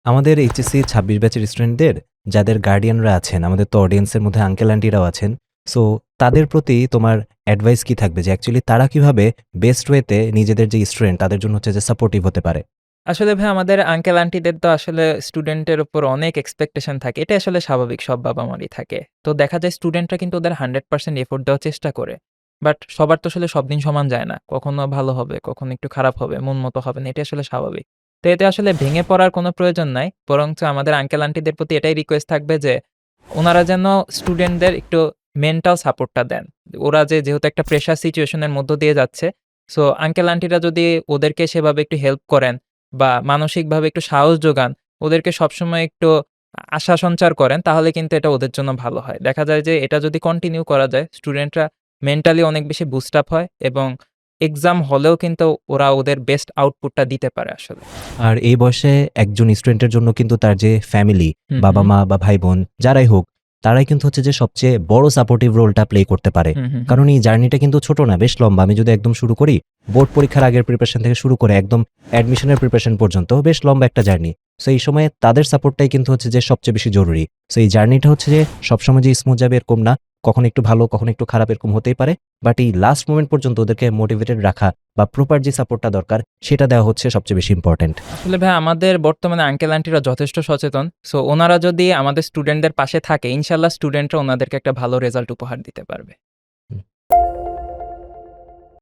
আমাদের এইচএসসি ২৬ ব্যাচের স্টুডেন্টদের যাদের গার্ডিয়ানরা আছেন, আমাদের তো অডিয়েন্সের মধ্যে আঙ্কেল আন্টিরাও আছেন। সো তাদের প্রতি তোমার অ্যাডভাইস কি থাকবে যে অ্যাকচুয়ালি তারা কিভাবে বেস্ট ওয়েতে নিজেদের যে স্টুডেন্ট তাদের জন্য হচ্ছে যে সাপোর্টিভ হতে পারে? আসলে ভাই আমাদের আঙ্কেল আন্টিদের তো আসলে স্টুডেন্টের উপর অনেক এক্সপেকটেশন থাকে। এটা আসলে স্বাভাবিক, সব বাবা-মারই থাকে। তো দেখা যায় স্টুডেন্টরা কিন্তু ওদের 100% এফোর্ট দেওয়ার চেষ্টা করে। বাট সবার তো আসলে সব দিন সমান যায় না। কখনো ভালো হবে, কখনো একটু খারাপ হবে, মন মতো হবে না। এটা আসলে স্বাভাবিক। তো এতে আসলে ভেঙে পড়ার কোনো প্রয়োজন নাই। বরঞ্চ আমাদের আঙ্কেল আন্টিদের প্রতি এটাই রিকোয়েস্ট থাকবে যে উনারা যেন স্টুডেন্টদের একটু মেন্টাল সাপোর্টটা দেন। ওরা যেহেতু একটা প্রেশার সিচুয়েশন এর মধ্য দিয়ে যাচ্ছে। সো আঙ্কেল আন্টিরা যদি ওদেরকে সেভাবে একটু হেল্প করেন বা মানসিকভাবে একটু সাহস যোগান, ওদেরকে সবসময় একটু আশা সঞ্চার করেন, তাহলে কিন্তু এটা ওদের জন্য ভালো হয়। দেখা যায় যে এটা যদি কন্টিনিউ করা যায়, স্টুডেন্টরা মেন্টালি অনেক বেশি বুস্ট আপ হয় এবং এক্সাম হলেও কিন্তু ওরা ওদের বেস্ট আউটপুটটা দিতে পারে আসলে। আর এই বয়সে একজন স্টুডেন্টের জন্য কিন্তু তার যে ফ্যামিলি, হুম, হুম। বাবা-মা বা ভাই-বোন যারাই হোক, তারাই কিন্তু হচ্ছে যে সবচেয়ে বড় সাপোর্টিভ রোলটা প্লে করতে পারে। হুম, হুম, হুম। কারণ এই জার্নিটা কিন্তু ছোট না, বেশ লম্বা। আমি যদি একদম শুরু করি, বোর্ড পরীক্ষার আগের প্রিপারেশন থেকে শুরু করে একদম অ্যাডমিশনের প্রিপারেশন পর্যন্ত বেশ লম্বা একটা জার্নি। সো এই সময়ে তাদের সাপোর্টটাই কিন্তু হচ্ছে যে সবচেয়ে বেশি জরুরি। সো এই জার্নিটা হচ্ছে যে সবসময় যে স্মুথ যাবে এরকম না। কখনো একটু ভালো, কখনো একটু খারাপ এরকম হতেই পারে। বাট এই লাস্ট মোমেন্ট পর্যন্ত ওদেরকে মোটিভেটেড রাখা বা প্রপার যে সাপোর্টটা দরকার সেটা দেওয়া হচ্ছে সবচেয়ে বেশি ইম্পোর্টেন্ট। আসলে ভাই আমাদের বর্তমানে আঙ্কেল আন্টিরা যথেষ্ট সচেতন। সো ওনারা যদি আমাদের স্টুডেন্টদের পাশে থাকে, ইনশাআল্লাহ স্টুডেন্টরা ওনাদেরকে একটা ভালো রেজাল্ট উপহার দিতে পারবে।